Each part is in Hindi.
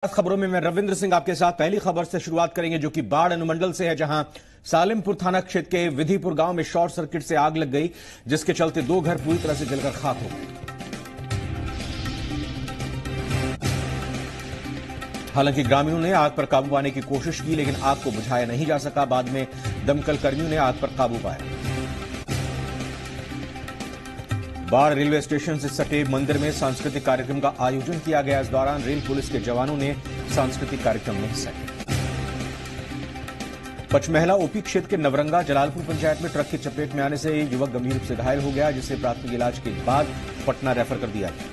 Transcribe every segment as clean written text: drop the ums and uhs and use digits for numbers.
खबरों में मैं रविंद्र सिंह आपके साथ पहली खबर से शुरुआत करेंगे जो कि बाढ़ अनुमंडल से है, जहां सालिमपुर थाना क्षेत्र के विधिपुर गांव में शॉर्ट सर्किट से आग लग गई, जिसके चलते 2 घर पूरी तरह से जलकर खाक हो गए। हालांकि ग्रामीणों ने आग पर काबू पाने की कोशिश की, लेकिन आग को बुझाया नहीं जा सका। बाद में दमकल कर्मियों ने आग पर काबू पाया। बाढ़ रेलवे स्टेशन से सटे मंदिर में सांस्कृतिक कार्यक्रम का आयोजन किया गया। इस दौरान रेल पुलिस के जवानों ने सांस्कृतिक कार्यक्रम में हिस्सा लिया। पचमहला ओपी क्षेत्र के नवरंगा जलालपुर पंचायत में ट्रक की चपेट में आने से युवक गंभीर रूप से घायल हो गया, जिसे प्राथमिक इलाज के बाद पटना रेफर कर दिया गया।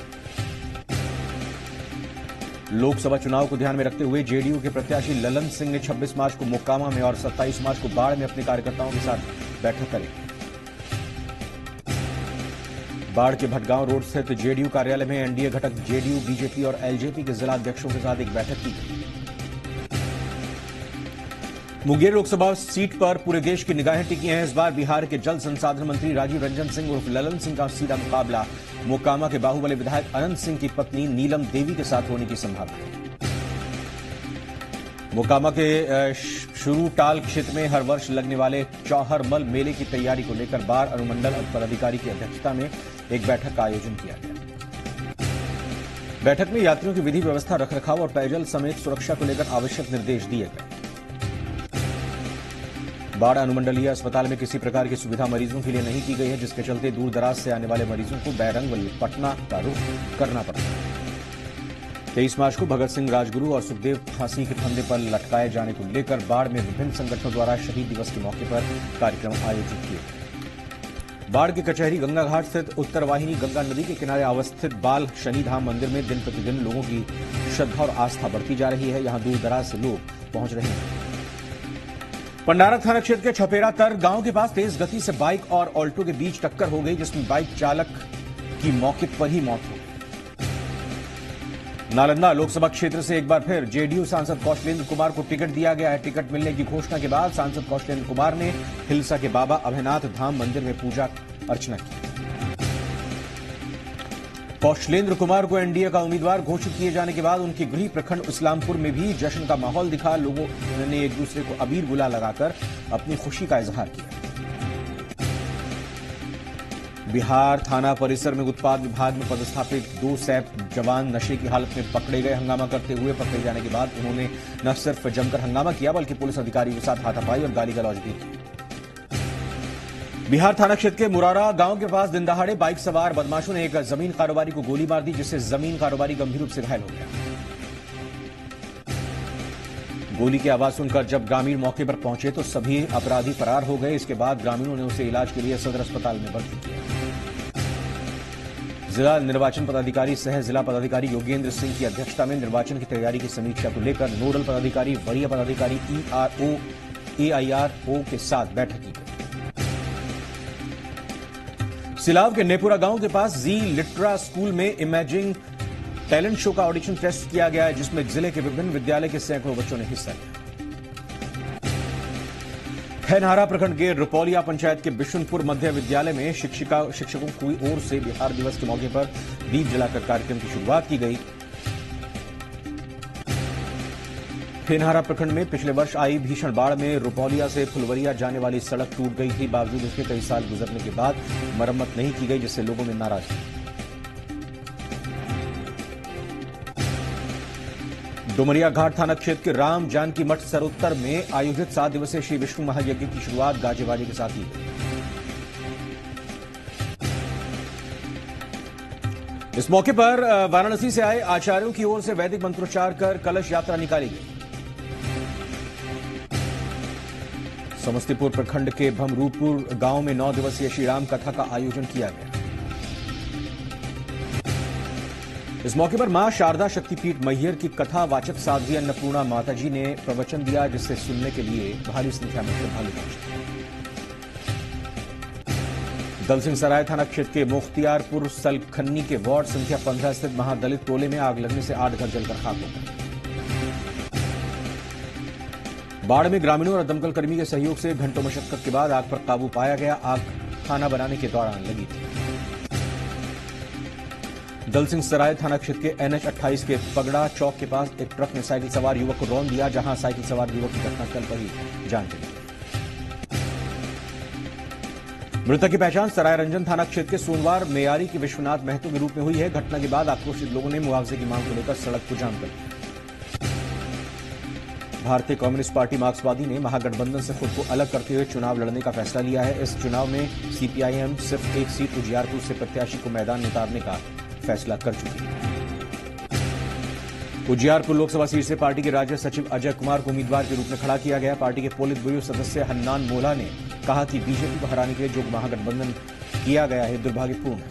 लोकसभा चुनाव को ध्यान में रखते हुए जेडीयू के प्रत्याशी ललन सिंह ने 26 मार्च को मोकामा में और 27 मार्च को बाढ़ में अपने कार्यकर्ताओं के साथ बैठक करी। बाढ़ के भटगांव रोड स्थित जेडीयू कार्यालय में एनडीए घटक जेडीयू, बीजेपी और एलजेपी के जिला अध्यक्षों के साथ एक बैठक की गई। मुंगेर लोकसभा सीट पर पूरे देश की निगाहें टिकी हैं। इस बार बिहार के जल संसाधन मंत्री राजीव रंजन सिंह उर्फ ललन सिंह का सीधा मुकाबला मोकामा के बाहुबली विधायक अनंत सिंह की पत्नी नीलम देवी के साथ होने की संभावना है। मोकामा के शुरूटाल क्षेत्र में हर वर्ष लगने वाले चौहरमल मेले की तैयारी को लेकर बाढ़ अनुमंडल पदाधिकारी की अध्यक्षता में एक बैठक का आयोजन किया गया। बैठक में यात्रियों की विधि व्यवस्था, रखरखाव और पेयजल समेत सुरक्षा को लेकर आवश्यक निर्देश दिए गए। बाढ़ अनुमंडलीय अस्पताल में किसी प्रकार की सुविधा मरीजों के लिए नहीं की गई है, जिसके चलते दूर दराज से आने वाले मरीजों को बैरंग पटना का रुख करना पड़ता है। 23 मार्च को भगत सिंह, राजगुरु और सुखदेव फांसी के फंदे पर लटकाए जाने को लेकर बाढ़ में विभिन्न संगठनों द्वारा शहीद दिवस के मौके पर कार्यक्रम आयोजित किए गए। बाढ़ के कचहरी गंगा घाट स्थित उत्तर वाहिनी गंगा नदी के किनारे अवस्थित बाल शनिधाम मंदिर में दिन प्रतिदिन लोगों की श्रद्धा और आस्था बढ़ती जा रही है। यहां दूर दराज से लोग पहुंच रहे हैं। पंडारा थाना क्षेत्र के छपेरा तर गांव के पास तेज गति से बाइक और ऑल्टो के बीच टक्कर हो गई, जिसमें बाइक चालक की मौके पर ही मौत हो गई। नालंदा लोकसभा क्षेत्र से एक बार फिर जेडीयू सांसद कौशलेंद्र कुमार को टिकट दिया गया है। टिकट मिलने की घोषणा के बाद सांसद कौशलेंद्र कुमार ने हिलसा के बाबा अभयनाथ धाम मंदिर में पूजा अर्चना की। कौशलेंद्र कुमार को एनडीए का उम्मीदवार घोषित किए जाने के बाद उनके गृह प्रखंड इस्लामपुर में भी जश्न का माहौल दिखा। लोगों ने एक दूसरे को अबीर गुलाल लगाकर अपनी खुशी का इजहार किया। बिहार थाना परिसर में उत्पाद विभाग में पदस्थापित 2 सैप जवान नशे की हालत में पकड़े गए। हंगामा करते हुए पकड़े जाने के बाद उन्होंने न सिर्फ जमकर हंगामा किया, बल्कि पुलिस अधिकारियों के साथ हाथापाई और गाली गलौज भी की। बिहार थाना क्षेत्र के मुरारा गांव के पास दिन दहाड़े बाइक सवार बदमाशों ने एक जमीन कारोबारी को गोली मार दी, जिससे जमीन कारोबारी गंभीर रूप से घायल हो गया। गोली की आवाज सुनकर जब ग्रामीण मौके पर पहुंचे तो सभी अपराधी फरार हो गए। इसके बाद ग्रामीणों ने उसे इलाज के लिए सदर अस्पताल में भर्ती किया। जिला निर्वाचन पदाधिकारी सह जिला पदाधिकारी योगेंद्र सिंह की अध्यक्षता में निर्वाचन की तैयारी की समीक्षा को लेकर नोडल पदाधिकारी, वरीय पदाधिकारी, ईआरओ, एआईआरओ के साथ बैठक की गई। सिलाव के नेपुरा गांव के पास जी लिट्रा स्कूल में इमेजिंग टैलेंट शो का ऑडिशन टेस्ट किया गया है, जिसमें जिले के विभिन्न विद्यालय के सैकड़ों बच्चों ने हिस्सा लिया। खैनहारा प्रखंड के रुपौलिया पंचायत के बिशुनपुर मध्य विद्यालय में शिक्षकों की ओर से बिहार दिवस के मौके पर दीप जलाकर कार्यक्रम की शुरुआत की गई। खैनहारा प्रखंड में पिछले वर्ष आई भीषण बाढ़ में रुपौलिया से फुलवरिया जाने वाली सड़क टूट गई थी। बावजूद इसके कई साल गुजरने के बाद मरम्मत नहीं की गई, जिससे लोगों में नाराजगी। डुमरिया घाट थाना क्षेत्र के राम जानकी मठ सरोत्तर में आयोजित 7 दिवसीय श्री विष्णु महायज्ञ की शुरुआत गाजे बाजे के साथ की गई। इस मौके पर वाराणसी से आए आचार्यों की ओर से वैदिक मंत्रोच्चार कर कलश यात्रा निकाली गई। समस्तीपुर प्रखंड के भमरूपुर गांव में 9 दिवसीय श्री राम कथा का आयोजन किया गया। इस मौके पर मां शारदा शक्तिपीठ मैहर की कथा वाचक साध्वी अन्नपूर्णा माताजी ने प्रवचन दिया, जिससे सुनने के लिए भारी संख्या में श्रद्धालु पहुंचे। दलसिंह सराय थाना क्षेत्र के मुख्तियारपुर सलखन्नी के वार्ड संख्या 15 स्थित महादलित टोले में आग लगने से 8 घर जलकर खाक हो गए। बाढ़ में ग्रामीणों और दमकल कर्मी के सहयोग से घंटों मशक्कत के बाद आग पर काबू पाया गया। आग खाना बनाने के दौरान लगी थी। दलसिंह सराय थाना क्षेत्र के NH 28 के पगड़ा चौक के पास एक ट्रक ने साइकिल सवार युवक को रौंद दिया, जहां साइकिल सवार युवक की घटनास्थल पर ही जान चली। मृतक की पहचान सराय रंजन थाना क्षेत्र के सोनवार मेयारी के विश्वनाथ महतो के रूप में हुई है। घटना के बाद आक्रोशित लोगों ने मुआवजे की मांग को लेकर सड़क को जाम कर दिया। भारतीय कम्युनिस्ट पार्टी मार्क्सवादी ने महागठबंधन से खुद को अलग करते हुए चुनाव लड़ने का फैसला लिया है। इस चुनाव में CPIM सिर्फ एक सीट उजियारपुर से प्रत्याशी को मैदान में उतारने का फैसला कर चुकी है। उजियारपुर लोकसभा सीट से पार्टी के राज्य सचिव अजय कुमार को उम्मीदवार के रूप में खड़ा किया गया। पार्टी के पोलित ब्यूरो सदस्य हन्नान मोला ने कहा कि बीजेपी को हराने के लिए जो महागठबंधन किया गया है दुर्भाग्यपूर्ण है।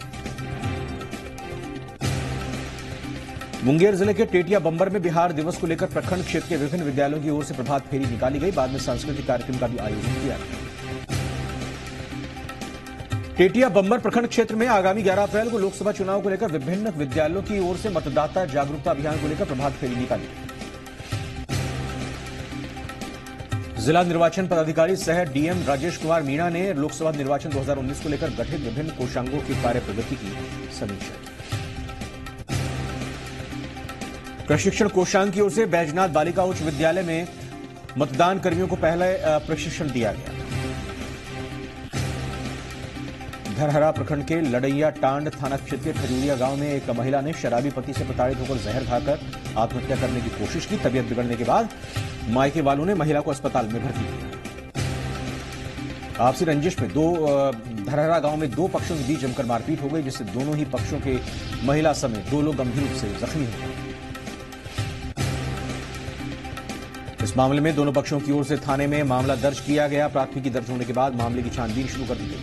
मुंगेर जिले के टेटिया बंबर में बिहार दिवस को लेकर प्रखंड क्षेत्र के विभिन्न विद्यालयों की ओर से प्रभात फेरी निकाली गई। बाद में सांस्कृतिक कार्यक्रम का भी आयोजन किया गया। टेटिया बंबर प्रखंड क्षेत्र में आगामी 11 अप्रैल को लोकसभा चुनाव को लेकर विभिन्न विद्यालयों की ओर से मतदाता जागरूकता अभियान को लेकर प्रभात फेरी निकाली गई। जिला निर्वाचन पदाधिकारी सह DM राजेश कुमार मीणा ने लोकसभा निर्वाचन 2019 को लेकर गठित विभिन्न कोषांगों की कार्य प्रगति की समीक्षा की। प्रशिक्षण कोषांग की ओर से बैजनाथ बालिका उच्च विद्यालय में मतदान कर्मियों को पहले प्रशिक्षण दिया गया। धरहरा प्रखंड के लड़ैया टांड थाना क्षेत्र के खजूरिया गांव में एक महिला ने शराबी पति से प्रताड़ित होकर जहर खाकर आत्महत्या करने की कोशिश की। तबीयत बिगड़ने के बाद मायके वालों ने महिला को अस्पताल में भर्ती किया। आपसी रंजिश में धरहरा गांव में दो पक्षों के बीच जमकर मारपीट हो गई, जिससे दोनों ही पक्षों के महिला समेत 2 लोग गंभीर रूप से जख्मी हो गए। इस मामले में दोनों पक्षों की ओर से थाने में मामला दर्ज किया गया। प्राथमिकी दर्ज होने के बाद मामले की छानबीन शुरू कर दी गई।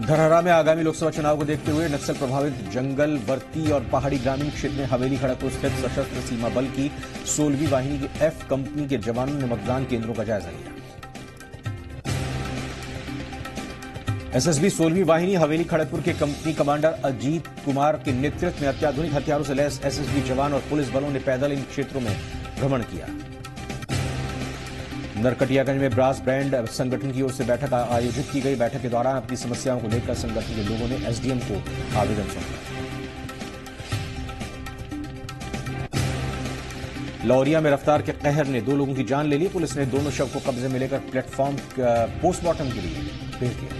धरहरा में आगामी लोकसभा चुनाव को देखते हुए नक्सल प्रभावित जंगल, वर्ती और पहाड़ी ग्रामीण क्षेत्र में हवेली खड़गपुर स्थित सशस्त्र सीमा बल की 16वीं वाहिनी की F कंपनी के जवानों ने मतदान केंद्रों का जायजा लिया। SSB 16वीं वाहिनी हवेली खड़गपुर के कंपनी कमांडर अजीत कुमार के नेतृत्व में अत्याधुनिक हथियारों से लैस SSB जवान और पुलिस बलों ने पैदल इन क्षेत्रों में भ्रमण किया। नरकटियागंज में ब्रास बैंड संगठन की ओर से बैठक आयोजित की गई। बैठक के दौरान अपनी समस्याओं को लेकर संगठन के लोगों ने SDM को आवेदन सौंपा। लौरिया में रफ्तार के कहर ने 2 लोगों की जान ले ली। पुलिस ने दोनों शव को कब्जे में लेकर प्लेटफॉर्म पोस्टमार्टम के लिए भेज दिया।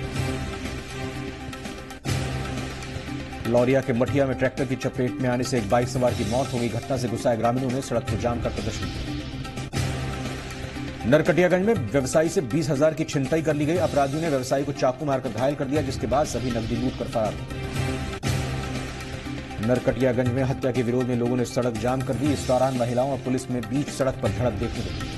लौरिया के मठिया में ट्रैक्टर की चपेट में आने से एक बाइक सवार की मौत हो गई। घटना से गुस्साए ग्रामीणों ने सड़क को जाम कर प्रदर्शन किया। नरकटियागंज में व्यवसायी से 20,000 की छिनतई कर ली गई। अपराधियों ने व्यवसायी को चाकू मारकर घायल कर दिया, जिसके बाद सभी नकदी लूट कर फरार हो गए। नरकटियागंज में हत्या के विरोध में लोगों ने सड़क जाम कर दी। इस दौरान महिलाओं और पुलिस में बीच सड़क पर झड़प देखने को मिली।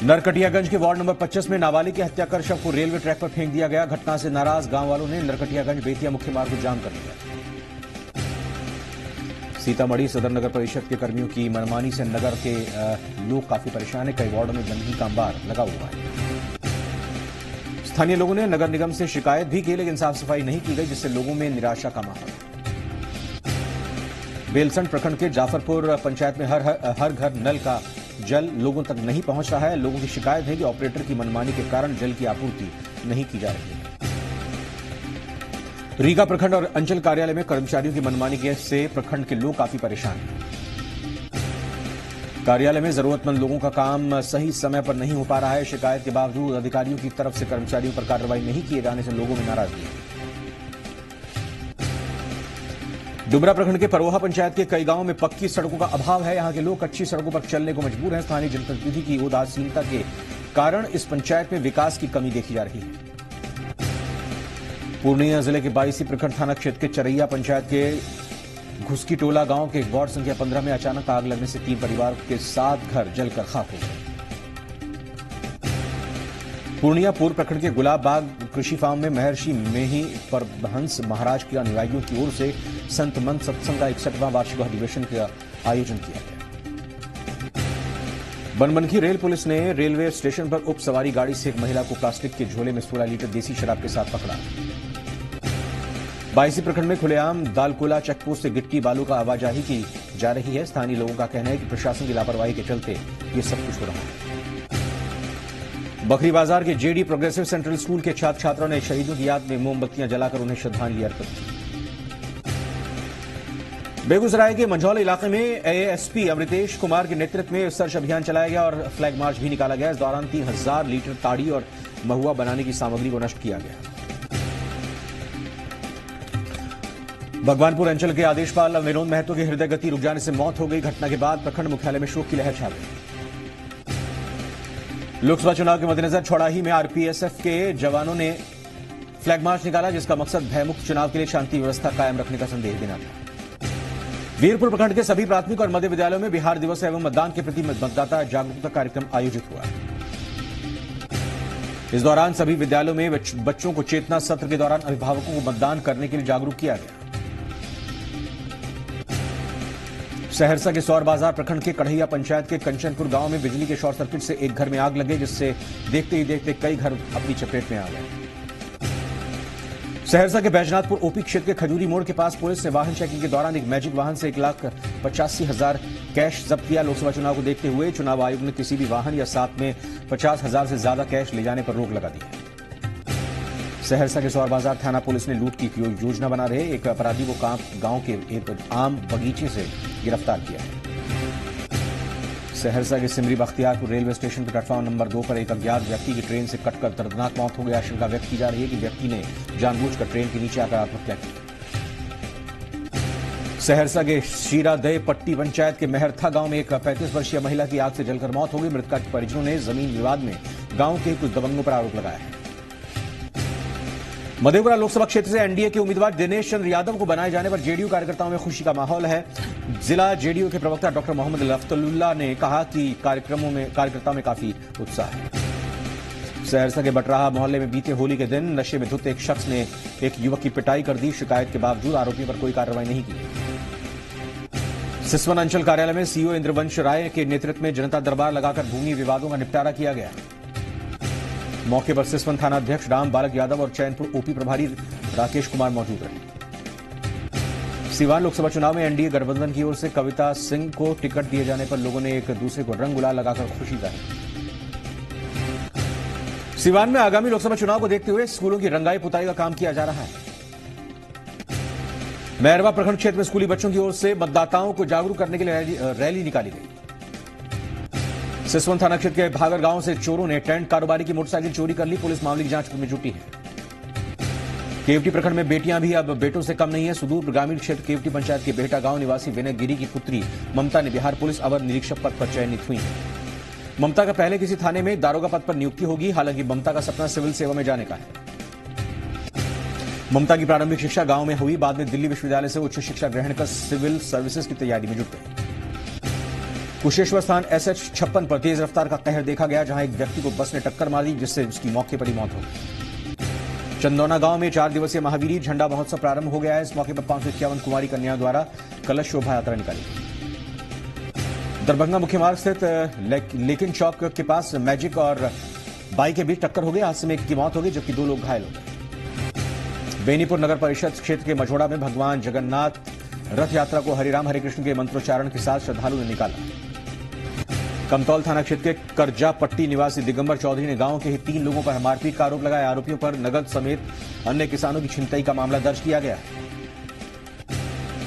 नरकटियागंज के वार्ड नंबर 25 में नाबालिग की हत्या कर शव को रेलवे ट्रैक पर फेंक दिया गया। घटना से नाराज गांव वालों ने नरकटियागंज बेतिया मुख्य मार्ग को जाम कर दिया। सीतामढ़ी सदर नगर परिषद के कर्मियों की मनमानी से नगर के लोग काफी परेशान हैं। कई वार्डों में गंदगी का अंबार लगा हुआ है। स्थानीय लोगों ने नगर निगम से शिकायत भी की, लेकिन साफ सफाई नहीं की गई, जिससे लोगों में निराशा का माहौल। बेलसंड प्रखंड के जाफरपुर पंचायत में हर घर नल का जल लोगों तक नहीं पहुंच रहा है। लोगों की शिकायत है कि ऑपरेटर की मनमानी के कारण जल की आपूर्ति नहीं की जा रही है। रीगा प्रखंड और अंचल कार्यालय में कर्मचारियों की मनमानी से प्रखंड के लोग काफी परेशान हैं। कार्यालय में जरूरतमंद लोगों का काम सही समय पर नहीं हो पा रहा है। शिकायत के बावजूद अधिकारियों की तरफ से कर्मचारियों पर कार्रवाई नहीं किए जाने से लोगों में नाराजगी है। डुमरा प्रखंड के परोहा पंचायत के कई गांवों में पक्की सड़कों का अभाव है। यहां के लोग कच्ची सड़कों पर चलने को मजबूर हैं। स्थानीय जनप्रतिनिधि की उदासीनता के कारण इस पंचायत में विकास की कमी देखी जा रही है। पूर्णिया जिले के बायसी प्रखंड थाना क्षेत्र के चरैया पंचायत के घुसकी टोला गांव के वार्ड संख्या 15 में अचानक आग लगने से 3 परिवार के 7 घर जलकर खाक हो गए। पूर्णिया पूर्व प्रखंड के गुलाब बाग कृषि फार्म में महर्षि मेही परमहंस महाराज के अनुयायियों की ओर से संत मंत सत्संग का 61वां वार्षिक अधिवेशन का आयोजन किया गया। बनमनखी रेल पुलिस ने रेलवे स्टेशन पर उप सवारी गाड़ी से एक महिला को प्लास्टिक के झोले में 16 लीटर देसी शराब के साथ पकड़ा। बायसी प्रखंड में खुलेआम दालकोला चेकपोस्ट से गिट्टी बालू का आवाजाही की जा रही है। स्थानीय लोगों का कहना है कि प्रशासन की लापरवाही के चलते ये सब कुछ हो रहा है। बकरी बाजार के जेडी प्रोग्रेसिव सेंट्रल स्कूल के छात्र छात्राओं ने शहीदों की याद में मोमबत्तियां जलाकर उन्हें श्रद्धांजलि अर्पित की। बेगूसराय के मंझौल इलाके में एएसपी अमृतेश कुमार के नेतृत्व में सर्च अभियान चलाया गया और फ्लैग मार्च भी निकाला गया। इस दौरान 3000 लीटर ताड़ी और महुआ बनाने की सामग्री को नष्ट किया गया। भगवानपुर अंचल के आदेशपाल विनोद महतो की हृदय गति रुक जाने से मौत हो गई। घटना के बाद प्रखंड मुख्यालय में शोक की लहर छा गई। लोकसभा चुनाव के मद्देनजर छौड़ाही में आरपीएसएफ के जवानों ने फ्लैग मार्च निकाला, जिसका मकसद भयमुक्त चुनाव के लिए शांति व्यवस्था कायम रखने का संदेश देना था। वीरपुर प्रखंड के सभी प्राथमिक और मध्य विद्यालयों में बिहार दिवस एवं मतदान के प्रति मतदाता जागरूकता कार्यक्रम आयोजित हुआ। इस दौरान सभी विद्यालयों में बच्चों को चेतना सत्र के दौरान अभिभावकों को मतदान करने के लिए जागरूक किया गया। सहरसा के सौर बाजार प्रखंड के कढ़ैया पंचायत के कंचनपुर गांव में बिजली के शॉर्ट सर्किट से एक घर में आग लग गई, जिससे देखते ही देखते कई घर अपनी चपेट में आ गए। सहरसा के बैजनाथपुर ओपी क्षेत्र के खजूरी मोड़ के पास पुलिस ने वाहन चेकिंग के दौरान एक मैजिक वाहन से 1,85,000 कैश जब्त किया। लोकसभा चुनाव को देखते हुए चुनाव आयोग ने किसी भी वाहन या साथ में 50,000 से ज्यादा कैश ले जाने पर रोक लगा दी है। सहरसा के सौर बाजार थाना पुलिस ने लूट की योजना बना रहे एक अपराधी को गांव के एक आम बगीचे से गिरफ्तार किया है। सहरसा के सिमरी बख्तियारपुर रेलवे स्टेशन पर प्लेटफॉर्म नंबर 2 पर एक अज्ञात व्यक्ति की ट्रेन से कटकर दर्दनाक मौत हो गई। आशंका व्यक्त की जा रही है कि व्यक्ति ने जानबूझकर ट्रेन के नीचे आकर आत्महत्या की। सहरसा के शीरादय पट्टी पंचायत के मेहरथा गांव में एक 35 वर्षीय महिला की आग से जलकर मौत हो गई। मृतका के परिजनों ने जमीन विवाद में गांव के कुछ दबंगों पर आरोप लगाया है। मधेपुरा लोकसभा क्षेत्र से एनडीए के उम्मीदवार दिनेश चंद्र यादव को बनाए जाने पर जेडीयू कार्यकर्ताओं में खुशी का माहौल है। जिला जेडीयू के प्रवक्ता डॉक्टर मोहम्मद लफ्तुल्लाह ने कहा कि कार्यकर्ताओं में काफी उत्साह है। सहरसा के बटराहा मोहल्ले में बीते होली के दिन नशे में धुत एक शख्स ने एक युवक की पिटाई कर दी। शिकायत के बावजूद आरोपी पर कोई कार्रवाई नहीं की। सिसवन अंचल कार्यालय में सीईओ इंद्रवंश राय के नेतृत्व में जनता दरबार लगाकर भूमि विवादों का निपटारा किया गया। मौके पर सिसवन थाना अध्यक्ष राम बालक यादव और चैनपुर ओपी प्रभारी राकेश कुमार मौजूद रहे। सीवान लोकसभा चुनाव में एनडीए गठबंधन की ओर से कविता सिंह को टिकट दिए जाने पर लोगों ने एक दूसरे को रंग गुलाल लगाकर खुशी जाहिर की। सीवान में आगामी लोकसभा चुनाव को देखते हुए स्कूलों की रंगाई पुताई का काम किया जा रहा है। मैरवा प्रखंड क्षेत्र में स्कूली बच्चों की ओर से मतदाताओं को जागरूक करने के लिए रैली निकाली गई। सिसवन थाना क्षेत्र के भागर गांव से चोरों ने टेंट कारोबारी की मोटरसाइकिल चोरी कर ली। पुलिस मामले की जांच में जुटी है। केवटी प्रखंड में बेटियां भी अब बेटों से कम नहीं है। सुदूर ग्रामीण क्षेत्र केवटी पंचायत के बेहटा गांव निवासी विनय गिरी की पुत्री ममता ने बिहार पुलिस अवर निरीक्षक पद पर चयनित हुई है। ममता का पहले किसी थाने में दारोगा पद पर नियुक्ति होगी। हालांकि ममता का सपना सिविल सेवा में जाने का है। ममता की प्रारंभिक शिक्षा गांव में हुई, बाद में दिल्ली विश्वविद्यालय से उच्च शिक्षा ग्रहण कर सिविल सर्विसेज की तैयारी में जुट गई। कुशेश्वर स्थान SH56 पर तेज रफ्तार का कहर देखा गया, जहां एक व्यक्ति को बस ने टक्कर मार दी, जिससे उसकी मौके पर ही मौत हो गई। चंदौना गांव में 4 दिवसीय महावीरी झंडा महोत्सव प्रारंभ हो गया है। इस मौके पर 551 कुमारी कन्याओं द्वारा कलश शोभा यात्रा निकाली गई। दरभंगा मुख्य मार्ग स्थित लेकिन चौक के पास मैजिक और बाइक के बीच टक्कर हो गई। हादसे में एक की मौत हो गई, जबकि 2 लोग घायल हो गए। बेनीपुर नगर परिषद क्षेत्र के मझोड़ा में भगवान जगन्नाथ रथ यात्रा को हरिराम हरे कृष्ण के मंत्रोच्चारण के साथ श्रद्धालुओं ने निकाला। कमतौल थाना क्षेत्र के करजा पट्टी निवासी दिगंबर चौधरी ने गांव के ही 3 लोगों पर मारपीट का आरोप लगाया। आरोपियों पर नगद समेत अन्य किसानों की छिनतई का मामला दर्ज किया गया है।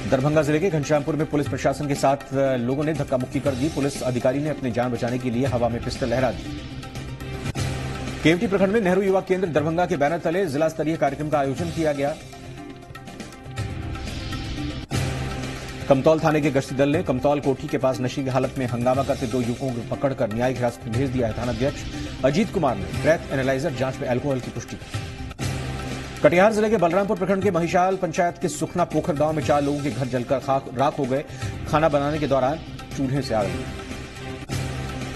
दरभंगा जिले के घनश्यामपुर में पुलिस प्रशासन के साथ लोगों ने धक्का मुक्की कर दी। पुलिस अधिकारी ने अपनी जान बचाने के लिए हवा में पिस्टल लहरा दी। केवटी प्रखंड में नेहरू युवा केंद्र दरभंगा के बैनर तले जिला स्तरीय कार्यक्रम का आयोजन किया गया। कमतौल थाने के गश्ती दल ने कमतौल कोठी के पास नशे की हालत में हंगामा करते 2 युवकों को पकड़कर न्यायिक हिरासत में भेज दिया है। थानाध्यक्ष अजीत कुमार ने ब्रेथ एनालाइजर जांच में अल्कोहल की पुष्टि की। कटिहार जिले के बलरामपुर प्रखंड के महिशाल पंचायत के सुखना पोखर गांव में 4 लोगों के घर जलकर राख हो गए। खाना बनाने के दौरान चूल्हे से आग लगी।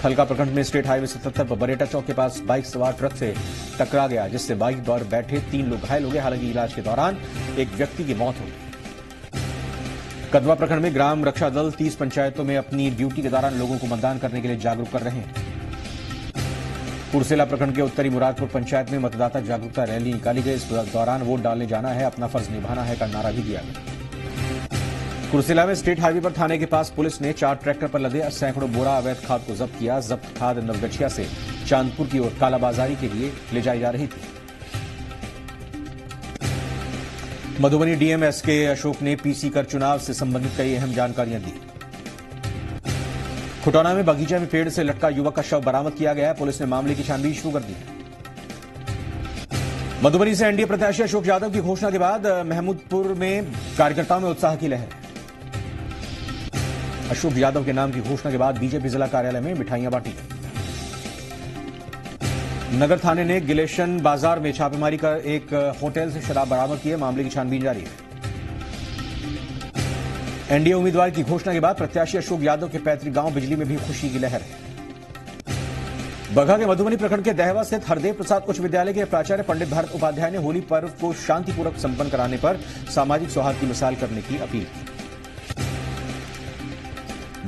फलका प्रखंड में स्टेट हाईवे 77 पर बरेटा चौक के पास बाइक सवार ट्रक से टकरा गया, जिससे बाइक पर बैठे 3 लोग घायल हो गए। हालांकि इलाज के दौरान एक व्यक्ति की मौत हो गई। कदवा प्रखंड में ग्राम रक्षा दल 30 पंचायतों में अपनी ड्यूटी के दौरान लोगों को मतदान करने के लिए जागरूक कर रहे हैं। कुर्सेला प्रखंड के उत्तरी मुरादपुर पंचायत में मतदाता जागरूकता रैली निकाली गई। इस दौरान वोट डालने जाना है, अपना फर्ज निभाना है का नारा भी दिया गया। कुर्सेला में स्टेट हाईवे पर थाने के पास पुलिस ने 4 ट्रैक्टर पर लदे सैकड़ों बोरा अवैध खाद को जब्त किया। जब्त खाद नवगछिया से चांदपुर की ओर कालाबाजारी के लिए ले जाई जा रही थी। मधुबनी डीएम एसके अशोक ने पीसी कर चुनाव से संबंधित कई अहम जानकारियां दी। खुटौना में बगीचे में पेड़ से लटका युवक का शव बरामद किया गया। पुलिस ने मामले की छानबीन शुरू कर दी। मधुबनी से एनडीए प्रत्याशी अशोक यादव की घोषणा के बाद महमूदपुर में कार्यकर्ताओं में उत्साह की लहर। अशोक यादव के नाम की घोषणा के बाद बीजेपी जिला कार्यालय में मिठाइयां बांटी। नगर थाने ने गिलेशन बाजार में छापेमारी कर एक होटल से शराब बरामद की है। मामले की छानबीन जारी है। एनडीए उम्मीदवार की घोषणा के बाद प्रत्याशी अशोक यादव के पैतृक गांव बिजली में भी खुशी की लहर है। बगहा के मधुबनी प्रखंड के दहवा स्थित हरदेव प्रसाद उच्च विद्यालय के प्राचार्य पंडित भारत उपाध्याय ने होली पर्व को शांतिपूर्वक संपन्न कराने पर सामाजिक सौहार्द की मिसाल करने की अपील की।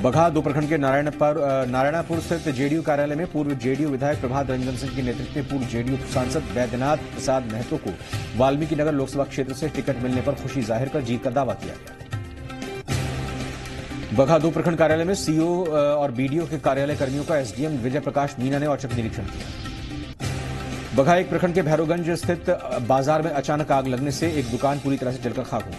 बगहा 2 प्रखंड के नारायणापुर स्थित जेडीयू कार्यालय में पूर्व जेडीयू विधायक प्रभात रंजन सिंह के नेतृत्व में पूर्व जेडीयू सांसद वैद्यनाथ प्रसाद महतो को वाल्मीकि नगर लोकसभा क्षेत्र से टिकट मिलने पर खुशी जाहिर कर जीत का दावा किया गया। बगहा 2 प्रखंड कार्यालय में सीओ और बीडीओ के कार्यालय कर्मियों का एसडीएम विजय प्रकाश मीना ने औचक निरीक्षण किया। बगहा 1 प्रखंड के भैरवगंज स्थित बाजार में अचानक आग लगने से एक दुकान पूरी तरह से जलकर खाक हो गई।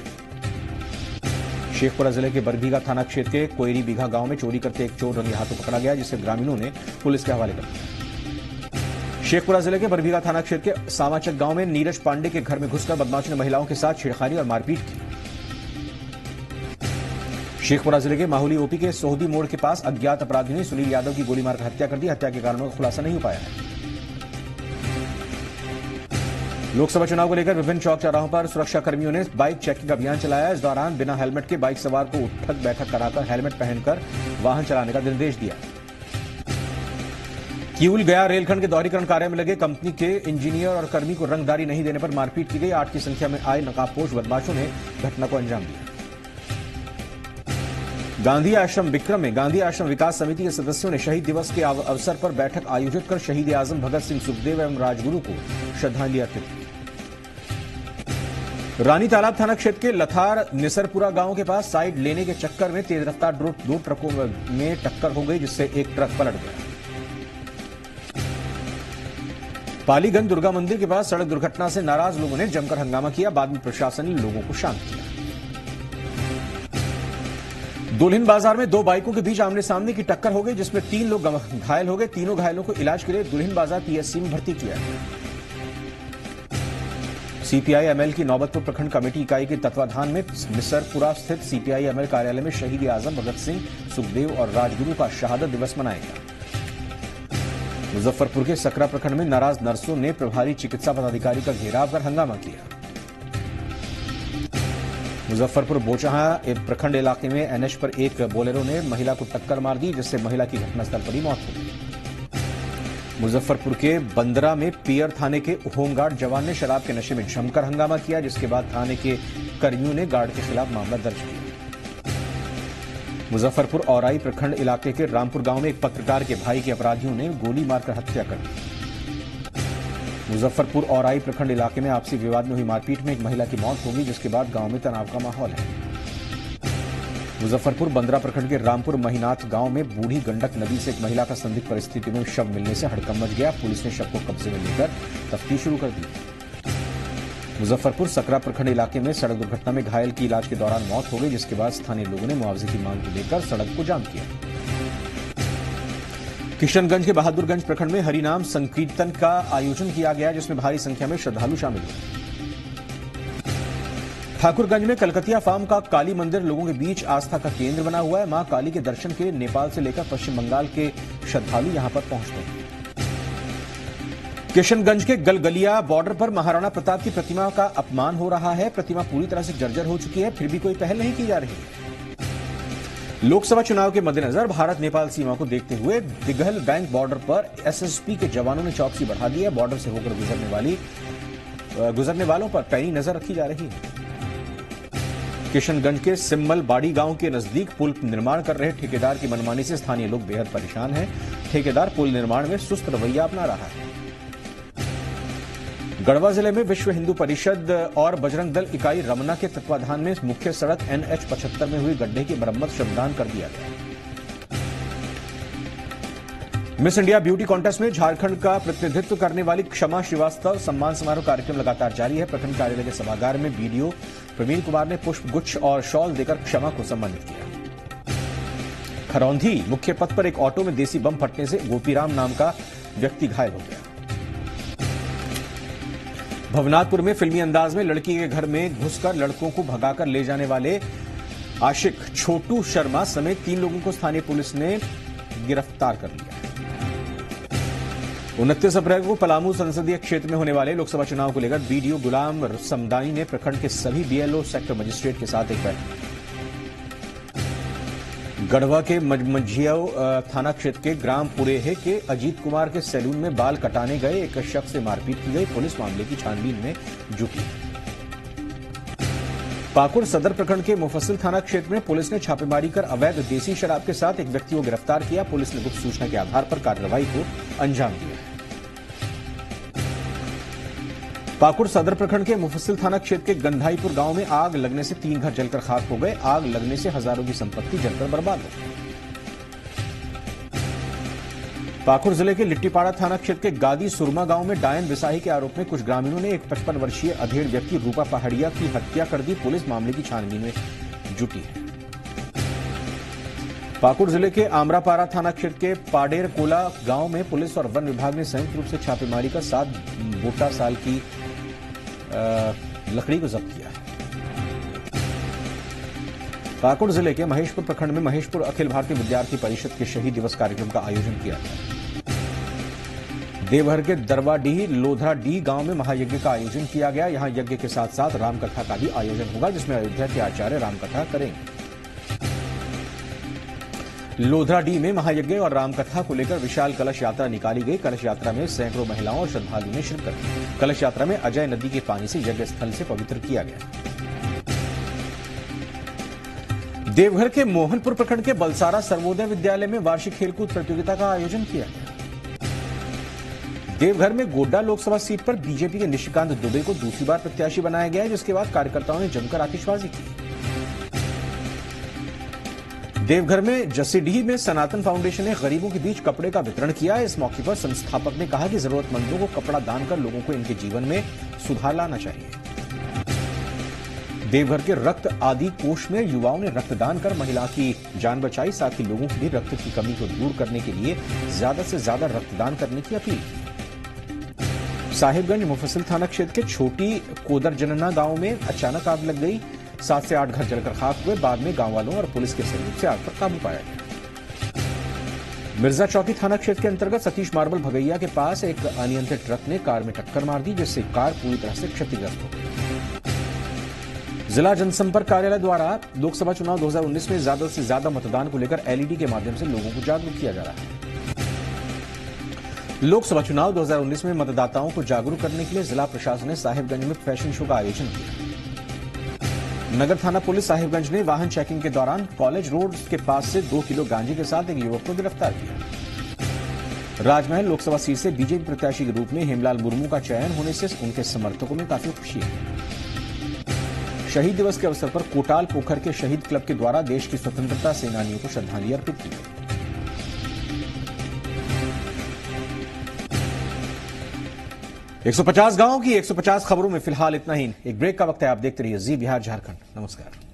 शेखपुरा जिले के बरबीघा थाना क्षेत्र के कोयरी बीघा गांव में चोरी करते एक चोर रंगे हाथों पकड़ा गया, जिसे ग्रामीणों ने पुलिस के हवाले कर दिया। शेखपुरा जिले के बरबीघा थाना क्षेत्र के सामाचक गांव में नीरज पांडे के घर में घुसकर बदमाशों ने महिलाओं के साथ छेड़खानी और मारपीट की। शेखपुरा जिले के माहुली ओपी के सोहदी मोड़ के पास अज्ञात अपराधियों ने सुनील यादव की गोली मारकर हत्या कर दी। हत्या के कारणों का खुलासा नहीं हो पाया है। लोकसभा चुनाव को लेकर विभिन्न चौक चौराहों पर सुरक्षा कर्मियों ने बाइक चेकिंग अभियान चलाया। इस दौरान बिना हेलमेट के बाइक सवार को उठक बैठक कराकर हेलमेट पहनकर वाहन चलाने का निर्देश दिया। किऊल गया रेलखंड के दोहरीकरण कार्य में लगे कंपनी के इंजीनियर और कर्मी को रंगदारी नहीं देने पर मारपीट की गई। 8 की संख्या में आए नकाबपोश बदमाशों ने घटना को अंजाम दिया। गांधी आश्रम विक्रम में गांधी आश्रम विकास समिति के सदस्यों ने शहीद दिवस के अवसर पर बैठक आयोजित कर शहीद आजम भगत सिंह सुखदेव एवं राजगुरु को श्रद्धांजलि अर्पित की। रानी तालाब थाना क्षेत्र के लथार निसरपुरा गांव के पास साइड लेने के चक्कर में तेज रफ्तार 2 ट्रकों में टक्कर हो गई, जिससे एक ट्रक पलट गया। पालीगंज दुर्गा मंदिर के पास सड़क दुर्घटना से नाराज लोगों ने जमकर हंगामा किया। बाद में प्रशासन ने लोगों को शांत किया। दुल्हिन बाजार में 2 बाइकों के बीच आमने सामने की टक्कर हो गई, जिसमें 3 लोग घायल हो गए। तीनों घायलों को इलाज के लिए दुल्हिन बाजार पीएचसी में भर्ती किया गया। सीपीआई एमएल की नौबतपुर प्रखंड कमेटी इकाई के तत्वाधान में निसरपुरा स्थित सीपीआई एमएल कार्यालय में शहीद आजम भगत सिंह सुखदेव और राजगुरु का शहादत दिवस मनाया गया। मुजफ्फरपुर के सकरा प्रखंड में नाराज नर्सों ने प्रभारी चिकित्सा पदाधिकारी का घेराव कर हंगामा किया। मुजफ्फरपुर बोचहा प्रखंड इलाके में एनएच पर एक बोलेरो ने महिला को टक्कर मार दी, जिससे महिला की घटनास्थल पर ही मौत हो गई। मुजफ्फरपुर के बंदरा में पियर थाने के होमगार्ड जवान ने शराब के नशे में जमकर हंगामा किया, जिसके बाद थाने के कर्मियों ने गार्ड के खिलाफ मामला दर्ज किया। मुजफ्फरपुर औराई प्रखंड इलाके के रामपुर गांव में एक पत्रकार के भाई के अपराधियों ने गोली मारकर हत्या कर दी। मुजफ्फरपुर औराई प्रखंड इलाके में आपसी विवाद में हुई मारपीट में एक महिला की मौत हो गई, जिसके बाद गांव में तनाव का माहौल है। मुजफ्फरपुर बंदरा प्रखंड के रामपुर महीनाथ गांव में बूढ़ी गंडक नदी से एक महिला का संदिग्ध परिस्थिति में शव मिलने से हड़कंप मच गया। पुलिस ने शव को कब्जे में लेकर तफ्तीश शुरू कर दी। मुजफ्फरपुर सकरा प्रखंड इलाके में सड़क दुर्घटना में घायल की इलाज के दौरान मौत हो गई, जिसके बाद स्थानीय लोगों ने मुआवजे की मांग को लेकर सड़क को जाम किया। किशनगंज के बहादुरगंज प्रखंड में हरिनाम संकीर्तन का आयोजन किया गया, जिसमें भारी संख्या में श्रद्धालु शामिल हुए। ठाकुरगंज में कलकतिया फार्म का काली मंदिर लोगों के बीच आस्था का केंद्र बना हुआ है। मां काली के दर्शन के लिए नेपाल से लेकर पश्चिम बंगाल के श्रद्धालु यहां पर पहुंचते हैं। किशनगंज के गलगलिया बॉर्डर पर महाराणा प्रताप की प्रतिमा का अपमान हो रहा है। प्रतिमा पूरी तरह से जर्जर हो चुकी है, फिर भी कोई पहल नहीं की जा रही है। लोकसभा चुनाव के मद्देनजर भारत नेपाल सीमा को देखते हुए दिघल बैंक बॉर्डर पर एसएसपी के जवानों ने चौकसी बढ़ा दी है। बॉर्डर से होकर गुजरने वालों पर पैनी नजर रखी जा रही है। किशनगंज के सिम्मल बाड़ी गांव के नजदीक पुल निर्माण कर रहे ठेकेदार की मनमानी से स्थानीय लोग बेहद परेशान हैं। ठेकेदार पुल निर्माण में सुस्त रवैया अपना रहा है। गढ़वा जिले में विश्व हिंदू परिषद और बजरंग दल इकाई रमना के तत्वाधान में मुख्य सड़क NH 75 में हुई गड्ढे की मरम्मत श्रमदान कर दिया गया। मिस इंडिया ब्यूटी कॉन्टेस्ट में झारखंड का प्रतिनिधित्व करने वाली क्षमा श्रीवास्तव सम्मान समारोह कार्यक्रम लगातार जारी है। प्रखंड कार्यालय के सभागार में बीडीओ प्रवीण कुमार ने पुष्प गुच्छ और शॉल देकर क्षमा को सम्मानित किया। खरौंधी मुख्य पथ पर एक ऑटो में देसी बम फटने से गोपीराम नाम का व्यक्ति घायल हो गया। भवनाथपुर में फिल्मी अंदाज में लड़की के घर में घुसकर लड़कों को भगाकर ले जाने वाले आशिक छोटू शर्मा समेत 3 लोगों को स्थानीय पुलिस ने गिरफ्तार कर लिया। 29 अप्रैल को पलामू संसदीय क्षेत्र में होने वाले लोकसभा चुनाव को लेकर बीडीओ गुलाम समदानी ने प्रखंड के सभी बीएलओ सेक्टर मजिस्ट्रेट के साथ एक बैठक। गढ़वा के मझियाओ थाना क्षेत्र के ग्राम पुरेहे के अजीत कुमार के सैलून में बाल कटाने गए एक शख्स से मारपीट की गई। पुलिस मामले की छानबीन में जुटी। पाकुड़ सदर प्रखंड के मुफस्सिल थाना क्षेत्र में पुलिस ने छापेमारी कर अवैध देसी शराब के साथ एक व्यक्ति को गिरफ्तार किया। पुलिस ने गुप्त सूचना के आधार पर कार्रवाई को अंजाम दिया। पाकुड़ सदर प्रखंड के मुफस्सिल थाना क्षेत्र के गंधाईपुर गांव में आग लगने से 3 घर जलकर खाक हो गए। आग लगने से हजारों की संपत्ति जलकर बर्बाद हो गई। पाकुड़ जिले के लिट्टीपाड़ा थाना क्षेत्र के गादी सुरमा गांव में डायन बिसाही के आरोप में कुछ ग्रामीणों ने एक 55 वर्षीय अधेड़ व्यक्ति रूपा पहाड़िया की हत्या कर दी। पुलिस मामले की छानबीन में जुटी है। पाकुड़ जिले के आमरापारा थाना क्षेत्र के पाडेर कोला गांव में पुलिस और वन विभाग ने संयुक्त रूप से छापेमारी कर 7 बोटा साल की लकड़ी को जब्त किया है। पाकुड़ जिले के महेशपुर प्रखंड में महेशपुर अखिल भारतीय विद्यार्थी परिषद के शहीद दिवस कार्यक्रम का आयोजन किया गया। देवहर के दरवाडीह लोधराडीह गांव में महायज्ञ का आयोजन किया गया। यहां यज्ञ के साथ साथ रामकथा का भी आयोजन होगा, जिसमें अयोध्या के आचार्य रामकथा करेंगे। लोधराडीह में महायज्ञ और रामकथा को लेकर विशाल कलश यात्रा निकाली गई। कलश यात्रा में सैकड़ों महिलाओं और श्रद्धालुओं ने शिरकत की। कलश यात्रा में अजय नदी के पानी से यज्ञ स्थल से पवित्र किया गया। देवघर के मोहनपुर प्रखंड के बलसारा सर्वोदय विद्यालय में वार्षिक खेलकूद प्रतियोगिता का आयोजन किया गया। देवघर में गोड्डा लोकसभा सीट पर बीजेपी के निशिकांत दुबे को दूसरी बार प्रत्याशी बनाया गया है, जिसके बाद कार्यकर्ताओं ने जमकर आतिशबाजी की। देवघर में जसीडीह में सनातन फाउंडेशन ने गरीबों के बीच कपड़े का वितरण किया। इस मौके पर संस्थापक ने कहा कि जरूरतमंदों को कपड़ा दान कर लोगों को इनके जीवन में सुधार लाना चाहिए। देवघर के रक्त आदि कोष में युवाओं ने रक्तदान कर महिला की जान बचाई। साथ ही लोगों की रक्त की कमी को दूर करने के लिए ज्यादा से ज्यादा रक्तदान करने की अपील की। साहिबगंज मुफस्सिल थाना क्षेत्र के छोटी कोदरजनना गांव में अचानक आग लग गई। 7 से 8 घर जलकर खाक हुए। बाद में गांव वालों और पुलिस के सहयोग से आग पर काबू पाया गया। मिर्जा चौकी थाना क्षेत्र के अंतर्गत सतीश मार्बल भगैया के पास एक अनियंत्रित ट्रक ने कार में टक्कर मार दी, जिससे कार पूरी तरह से क्षतिग्रस्त हो गई। जिला जनसंपर्क कार्यालय द्वारा लोकसभा चुनाव 2019 में ज्यादा से ज्यादा मतदान को लेकर LED के माध्यम से लोगों को जागरूक किया जा रहा है। लोकसभा चुनाव 2019 में मतदाताओं को जागरूक करने के लिए जिला प्रशासन ने साहिबगंज में फैशन शो का आयोजन किया। नगर थाना पुलिस साहिबगंज ने वाहन चेकिंग के दौरान कॉलेज रोड के पास से 2 किलो गांजे के साथ एक युवक को गिरफ्तार किया। राजमहल लोकसभा सीट से बीजेपी प्रत्याशी के रूप में हेमलाल मुर्मू का चयन होने से उनके समर्थकों में काफी खुशी है। शहीद दिवस के अवसर पर कोटाल पोखर के शहीद क्लब के द्वारा देश की स्वतंत्रता सेनानियों को श्रद्धांजलि अर्पित की गई। एक 150 गांवों की 150 खबरों में फिलहाल इतना ही। एक ब्रेक का वक्त है। आप देखते रहिए जी बिहार झारखंड। नमस्कार।